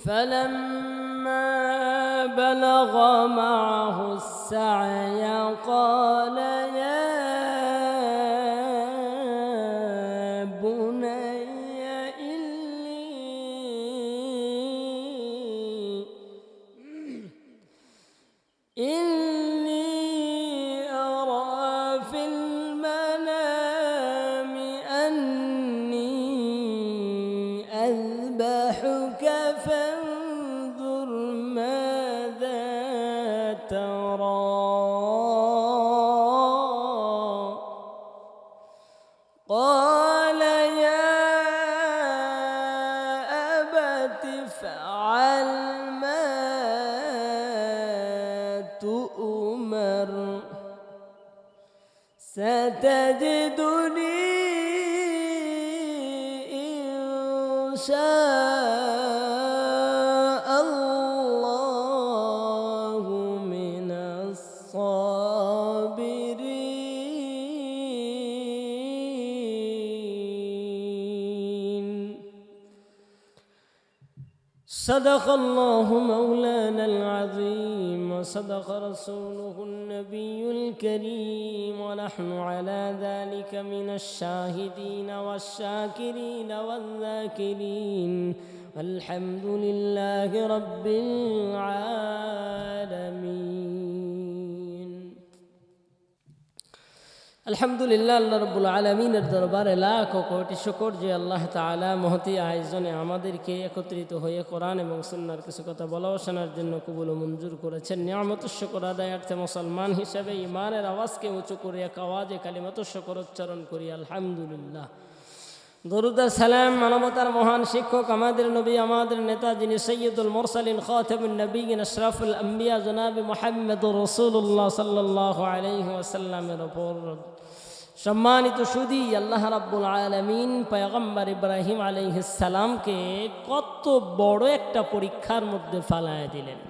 فلما بلغ معه السعي قال يا بني إني أرى في المنام أني أذبحك فانظر ماذا ترى قال يا أبت افعل ما تؤمر ستجدني إن شاء الله من الصابرين. صدق الله مولانا العظيم وصدق رسوله النبي الكريم ونحن على ذلك من الشاهدين والشاكرين والذاكرين والحمد لله رب العالمين. আলহামদুলিল্লাহ, আল্লাহ রাব্বুল আলামিনের দরবারে লাখ কোটি শুকর যে আল্লাহ তাআলা মহতি আয়োজনে আমাদেরকে একত্রিত হয়ে কোরআন এবং সুন্নাহর কিছু কথা বলা ও শোনার জন্য কবুল ও মঞ্জুর করেছেন। নিয়ামতুশ শুকর আদায়ার্থে মুসলমান হিসেবে ঈমানের আওয়াজকে উঁচু করে এক আওয়াজে কালিমাতুশ শুকর উচ্চারণ করি আলহামদুলিল্লাহ। দরুদ আর সালাম মানবতার মহান শিক্ষক আমাদের নবী, আমাদের নেতা, যিনি সৈয়দুল মুরসালিন খাতামুন নবিয়্যিন আশরাফুল আম্বিয়া জনাবে মুহাম্মদুর রাসূলুল্লাহ সাল্লাল্লাহু আলাইহি ওয়াসাল্লামের উপর। সম্মানিত সুধী, আল্লাহ রাব্বুল আলামিন পয়গম্বর ইব্রাহিম আলাইহিস সালামকে কত বড় একটা পরীক্ষার মধ্যে ফেলায় দিলেন।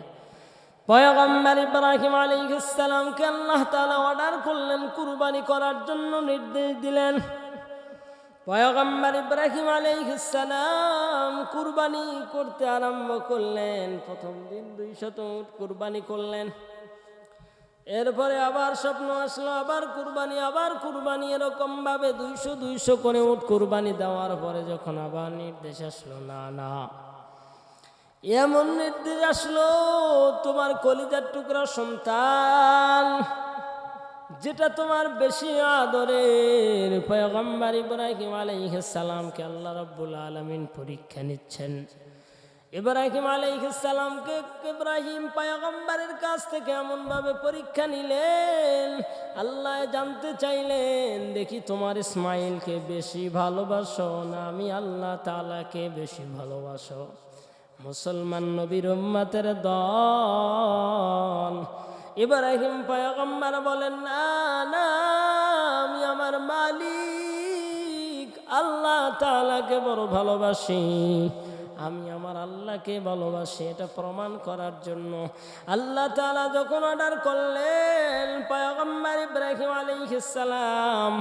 পয়গম্বর ইব্রাহিম আলাইহিস সালামকে আল্লাহ তাআলা অর্ডার করলেন, কুরবানি করার জন্য নির্দেশ দিলেন। পয়গম্বর ইব্রাহিম আলাইহিস সালাম কুরবানি করতে আরম্ভ করলেন। প্রথম দিন 200 উট কুরবানি করলেন। এরপরে আবার স্বপ্ন আসলো, আবার কুরবানি, এরকম ভাবে 200 করে উট কুরবানি দেওয়ার পরে যখন আবার নির্দেশ আসলো, না এমন নির্দেশ আসলো, তোমার কলিজার টুকরা সন্তান, যেটা তোমার বেশি আদরের পয়গম্বর ইব্রাহিম আলাইহিস সালামকে আল্লাহ রাব্বুল আলামিন পরীক্ষা নিচ্ছেন। ইব্রাহিম আলাইহিস সালামকে ইব্রাহিম পয়গম্বরের কাছ থেকে এমন ভাবে পরীক্ষা নিলেন, আল্লাহ জানতে চাইলেন, দেখি তোমার ইসমাইলকে বেশি ভালোবাসো না আমি আল্লাহ তাআলাকে বেশি ভালোবাসো? মুসলমান নবীর উম্মতের দল ইব্রাহিম পয়গম্বর বলেন, না আমি আমার মালিক আল্লাহ তাআলাকে বড় ভালোবাসি, আমি আমার আল্লাহকে ভালোবাসি। এটা প্রমাণ করার জন্য আল্লাহ তাআলা যখন অর্ডার করলেন পয়গম্বর ইব্রাহিম আলাইহিস সালাম,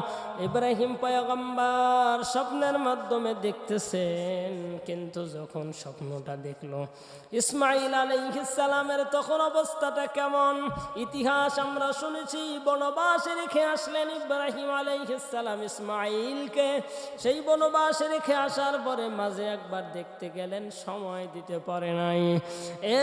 ইব্রাহিম পয়গম্বর স্বপ্নের মাধ্যমে দেখতেছেন, কিন্তু যখন স্বপ্নটা দেখলো ইসমাইল আলাইহিস সালামের তখন অবস্থাটা কেমন? ইতিহাস আমরা শুনেছি, বনবাসে রেখে আসলেন ইব্রাহিম আলাইহিস সালাম ইসমাইলকে। সেই বনবাসে রেখে আসার পরে মাঝে একবার দেখতে গেলেন, সময় দিতে পারে নাই।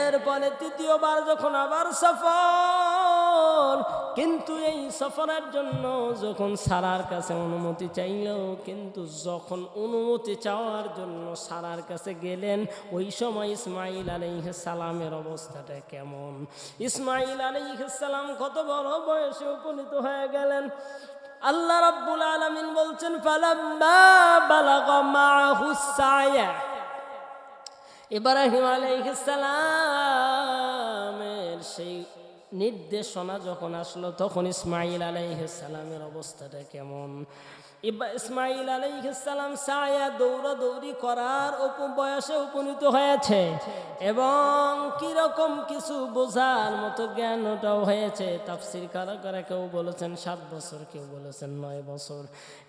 এরপরে তৃতীয়বার যখন আবার সফর, কিন্তু এই সফরের জন্য যখন সারার কাছে অনুমতি চাইল, কিন্তু যখন অনুমতি চাওয়ার জন্য সারার কাছে গেলেন, ওই সময় ইসমাইল আলাইহিস সালামের অবস্থাটা কেমন? ইসমাইল আলাইহিস সালাম কত বড় বয়সে উপনীত হয়ে গেলেন। আল্লাহ রাব্বুল আলামিন বলছেন, ফালাম্মা বালাগা মাআহুস সায়া, ইব্রাহিম আলাইহিস সালামের সেই নির্দেশনা যখন আসলো, তখন ইসমাইল আলাইহিস সালামের অবস্থাটা কেমন? ইসমাইল আলাইহিস সালাম সায়া দৌড়াদৌড়ি করার বয়সে উপনীত হয়েছে, এবং কিরকম কিছু বোঝার মতো জ্ঞানটাও হয়েছে। তাফসীর কারা কেউ বলেছেন 7 বছর, কেউ বলেছেন 9 বছর।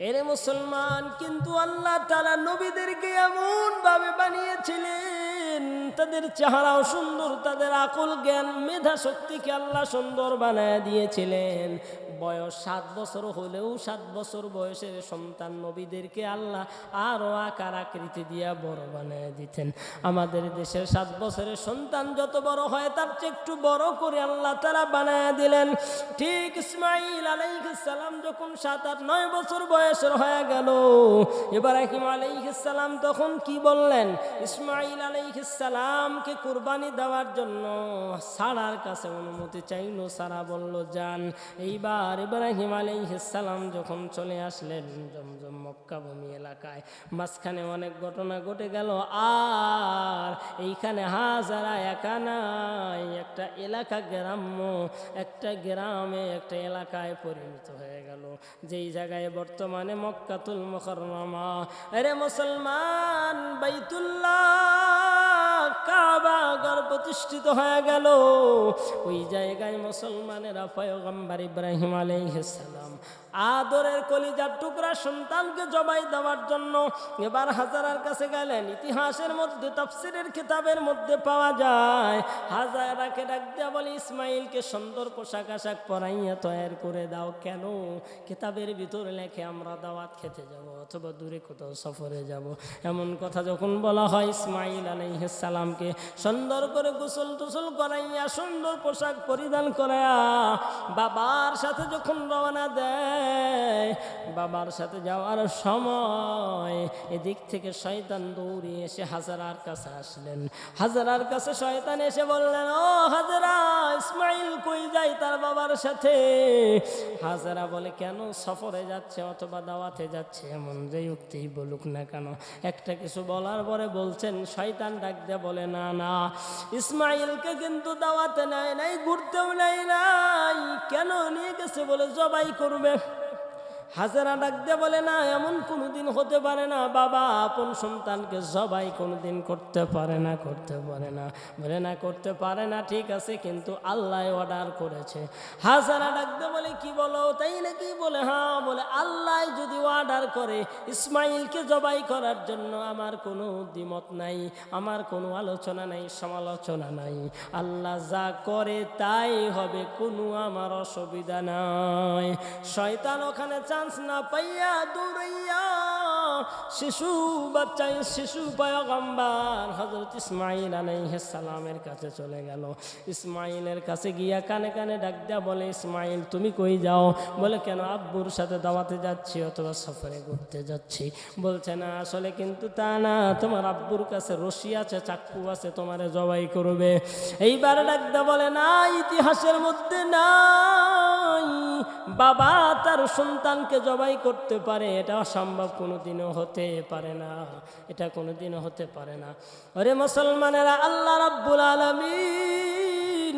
এরে মুসলমান, কিন্তু আল্লাহ তাআলা নবীদেরকে এমন ভাবে বানিয়েছিলেন দেখবেন তাদের চেহারাও সুন্দর, তাদের আকল জ্ঞান মেধা শক্তিকে আল্লাহ সুন্দর বানায় দিয়েছিলেন। বয়স 7 বছর হলেও 7 বছর বয়সের সন্তান নবীদেরকে আল্লাহ আরও আকার আকৃতি দিয়া বড় বানায় দিতেন। আমাদের দেশের 7 বছরের সন্তান যত বড় হয় তার চেয়ে একটু বড় করে আল্লাহ তাআলা বানায় দিলেন। ঠিক ইসমাঈল আলাইহিস সালাম যখন 7-8-9 বছর বয়সের হয়ে গেল, ইব্রাহিম আলাইহিস সালাম তখন কি বললেন? ইসমাঈল আলাইহিস সালামকে কুরবানি দেওয়ার জন্য সারার কাছে অনুমতি চাইল। সারা বলল যান। এইবার ইব্রাহিম আলাইহিস সালাম যখন চলে আসলেন জমজম মক্কা ভূমি এলাকায়, মাঝখানে অনেক ঘটনা ঘটে গেল। আর এইখানে হাজারা একা নাই, একটা এলাকা গ্রাম্য, একটা গ্রামে একটা এলাকায় পরিণত হয়ে গেল, যেই জায়গায় বর্তমানে মক্কাতুল মুকাররমা। আরে মুসলমান, বাইতুল্লাহ কাবা ঘর প্রতিষ্ঠিত হয়ে গেল। ওই জায়গায় মুসলমানেরা পয়গম্বর ইব্রাহিম আলাইহিস সালাম আদরের কলিজার টুকরা সন্তানকে জবাই দেওয়ার জন্য এবার হাজারার কাছে গেলেন। ইতিহাসের মধ্যে তাফসীরের কিতাবের মধ্যে পাওয়া যায়, হাজারাকে ডাক দিয়া বলে ইসমাইলকে সুন্দর পোশাক আশাক পরাইয়া তৈরি করে দাও। কেন? কিতাবের ভিতরে লেখে আমরা দাওয়াত খেতে যাব অথবা দূরে কোথাও সফরে যাব। এমন কথা যখন বলা হয়, ইসমাইল আলাইহিস সালামকে সুন্দর করে গোসল টোসল করাইয়া সুন্দর পোশাক পরিধান করাইয়া বাবার সাথে যখন রওনা দেয়, বাবার সাথে যাওয়ার সময় এদিক থেকে শয়তান দৌড়ে এসে হাজারার কাছে আসলেন। হাজারার কাছে শয়তান এসে বললেন, ও হাজারা, ইসমাইল কই যায় তার বাবার সাথে? হাজারা বলে, কেন? সফরে যাচ্ছে অথবা দাওয়াতে যাচ্ছে, এমন যে উক্তি বলুক না কেন, একটা কিছু বলার পরে বলছেন, শয়তান ডাক দিয়ে বলে, না না, ইসমাইলকে কিন্তু দাওয়াতে নেয় নাই, ঘুরতেও নেয় নাই। কেন নিয়ে গেছে? বলে জবাই করবে। হাজারা ডাক দিয়ে বলে, না, এমন কোনোদিন হতে পারে না, বাবা আপন সন্তানকে জবাই কোনোদিন করতে পারে না, করতে পারে না। বলে, না করতে পারে না, ঠিক আছে, কিন্তু আল্লাহ অর্ডার করেছে। হাজারা ডাক দিয়ে বলে, কি বলো, তাই নাকি? বলে, হ্যাঁ। বলে, আল্লাহ যদি অর্ডার করে ইসমাইলকে জবাই করার জন্য আমার কোনো দ্বিমত নাই, আমার কোনো আলোচনা নাই, সমালোচনা নাই। আল্লাহ যা করে তাই হবে, কোনো আমার অসুবিধা নাই। শয়তান ওখানে চান্স না পাইয়া দৌড়াইয়া শিশু বাচ্চা, শিশু পয়গম্বর হযরত ইসমাঈল আলাইহিস সালামের কাছে চলে গেল। ইসমাঈলের কাছে গিয়া কানে কানে ডাক দেয়া বলে, ইসমাঈল তুমি কই যাও? বলে, কেন? আব্বুর সাথে দাওয়াতে যাচ্ছি অথবা সফরে ঘুরতে যাচ্ছি। বলছে, না আসলে কিন্তু তা না, তোমার আব্বুর কাছে রশি আছে, চাক্কু আছে, তোমারে জবাই করবে। এইবার ডাক দেয়া বলে, না, ইতিহাসের মধ্যে নাই বাবা তার সন্তানকে জবাই করতে পারে, এটা অসম্ভব, কোনোদিনও হতে পারে না, এটা কোনোদিনও হতে পারে না। আরে মুসলমানেরা, আল্লাহ রাব্বুল আলামিন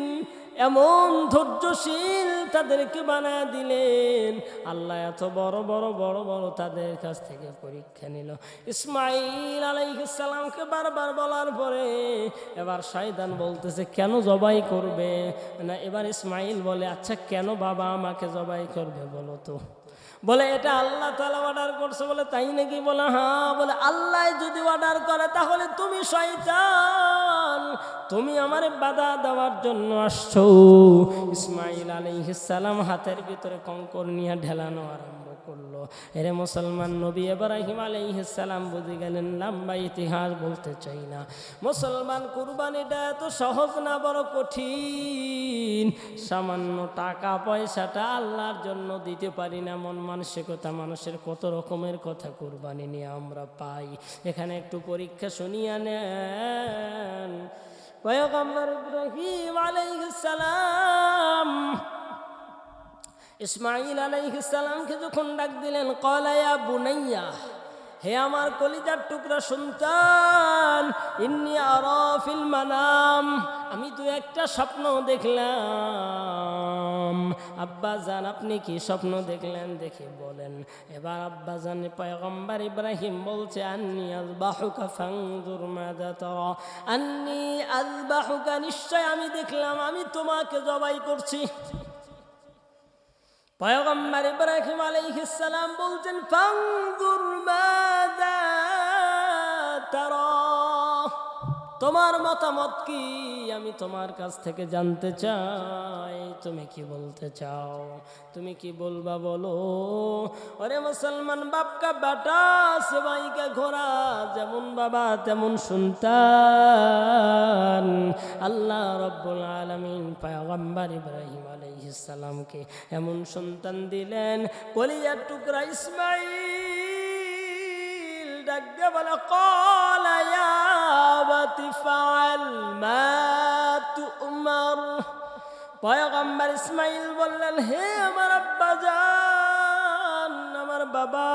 এমন ধৈর্যশীল তাদেরকে বানায় দিলেন। আল্লাহ এত বড় বড় বড় বড় তাদের কাছ থেকে পরীক্ষা নিল। ইসমাঈল আলাইহিস সালামকে বারবার বলার পরে এবার শয়তান বলতেছে, কেন জবাই করবে না? এবার ইসমাঈল বলে, আচ্ছা কেন বাবা আমাকে জবাই করবে বলো তো? বলে, এটা আল্লাহ তাআলা অর্ডার করছে। বলে, তাই নাকি? বলে, হ্যাঁ। বলে, আল্লাহ যদি অর্ডার করে তাহলে তুমি শয়তান, তুমি আমারে বাধা দেওয়ার জন্য আসছো। ইসমাঈল আলাইহিস সালাম হাতের ভিতরে কঙ্কর নিয়ে ঢেলানো আরম্ভ করলো। এরে মুসলমান, নবী ইব্রাহিম আলাইহিস সালাম বুঝে গেলেন, লম্বা ইতিহাস বলতে চাই না। মুসলমান, কুরবানিটা এত সহজ না, বড় কঠিন। সামান্য টাকা পয়সাটা আল্লাহর জন্য দিতে পারি না, মন মানসিকতা, মানুষের কত রকমের কথা কুরবানি নিয়ে আমরা পাই। এখানে একটু পরীক্ষা শুনিয়ে নেন। পয়গম্বর ইব্রাহিম আলাইহিস সালাম ইসমাঈল আলাইহিস সালামকে যখন ডাক দিলেন, ক্বালা ইয়া বুনাইয়া, হে আমার কলিজার টুকরা সন্তান, ইন্নী আরা ফিল মানাম, আমি তো একটা স্বপ্ন দেখলাম। আব্বাজান আপনি কি স্বপ্ন দেখলেন? দেখে বলেন। এবার আব্বাজান পয়গম্বর ইব্রাহিম বলছে, আন্নী আযবাহুকা ফানজুর মাযা তারা, আন্নী আযবাহুকা, নিশ্চয় আমি দেখলাম আমি তোমাকে জবাই করছি। পয়গম্বর ইব্রাহিম আলাইহিস সালাম বলছেন, ফানজুর মাযা তারা, তোমার মতামত কি আমি তোমার কাছ থেকে জানতে চাই। তুমি কি বলতে চাও, তুমি কি বলবা বলো। ওরে মুসলমান বাপ কা বেটা সেবাই কা ঘোড়া, যেমন বাবা তেমন সন্তান। আল্লাহ রব্বুল আলামিন পয়গম্বর ইব্রাহিম আলাইহিস সালামকে এমন সন্তান দিলেন, কলিজার টুকরা ইসমাঈল ডাক দিয়ে বলে, ক্বালা ইয়া আবাতি ফাআল মা তু'মার। পয়গম্বর ইসমাঈল বললেন, হে আমার আব্বা জান, আমার বাবা,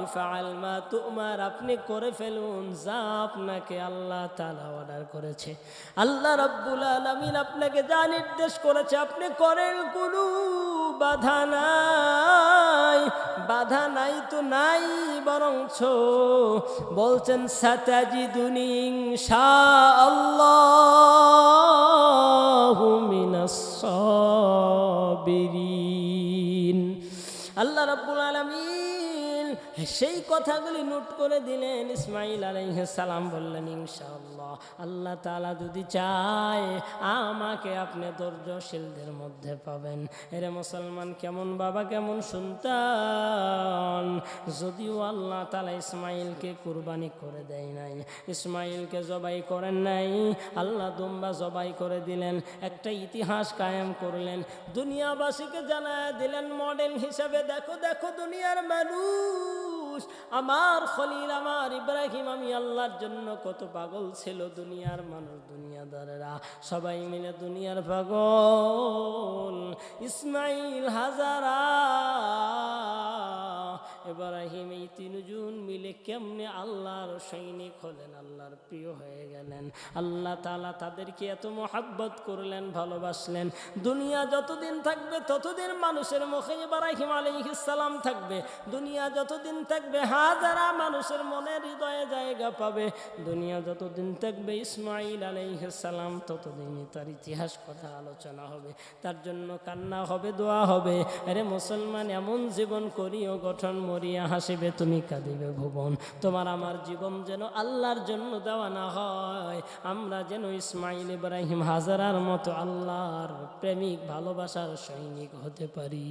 ইফআল মা তু'মার, আপনি করে ফেলুন যা আপনাকে আল্লাহ তাআলা অর্ডার করেছে। আল্লাহ রাব্বুল আলামিন আপনাকে যা নির্দেশ করেছে আপনি করেন, কোনো বাধা নাই। বাধা নাই তো নাই, বরঞ্চ বলছেন সাতাজিদুনি ইনশাআল্লাহু মিনাস সাবিরিন। আল্লাহ রাব্বুল আলামিন সেই কথাগুলি নোট করে দিলেন। ইসমাঈল আলাইহিস সালাম বললেন, ইনশাআল্লাহ, আল্লাহ তাআলা যদি চায় আমাকে আপনি ধৈর্যশীলদের মধ্যে পাবেন। এরে মুসলমান, কেমন বাবা কেমন সন্তান। যদিও আল্লাহ তাআলা ইসমাঈলকে কুরবানি করে দেয় নাই, ইসমাঈলকে জবাই করেন নাই, আল্লাহ দুম্বা জবাই করে দিলেন। একটা ইতিহাস কায়েম করলেন, দুনিয়াবাসীকে জানায় দিলেন মডেল হিসাবে, দেখো দেখো দুনিয়ার মানুষ, আমার খলিল আমার ইব্রাহিম আমি আল্লাহর জন্য কত পাগল ছিল। দুনিয়ার মানুষ, দুনিয়াদারেরা সবাই মিলে দুনিয়ার পাগল। ইসমাঈল, হাজারা, ইব্রাহিম, এই তিনজন মিলে কেমনে আল্লাহর সৈনিক হলেন, আল্লাহর প্রিয় হয়ে গেলেন। আল্লাহ তাআলা তাদেরকে এত মহাব্বত করলেন, ভালোবাসলেন। দুনিয়া যতদিন থাকবে ততদিন মানুষের মুখে ইব্রাহিম আলাইহিস সালাম থাকবে। দুনিয়া যতদিন থাকবে হাজারা মানুষের মনে হৃদয়ে জায়গা পাবে। দুনিয়া যতদিন থাকবে ইসমাঈল আলাইহিস সালাম ততদিনই তার ইতিহাস কথা আলোচনা হবে, তার জন্য কান্না হবে, দোয়া হবে। আরে মুসলমান, এমন জীবন করিও গঠন, মরিয়া হাসিবে তুমি কাঁদিবে ভুবন। তোমার আমার জীবন যেন আল্লাহর জন্য দেওয়া না হয়, আমরা যেন ইসমাঈল ইব্রাহিম হাজারার মতো আল্লাহর প্রেমিক ভালোবাসার সৈনিক হতে পারি।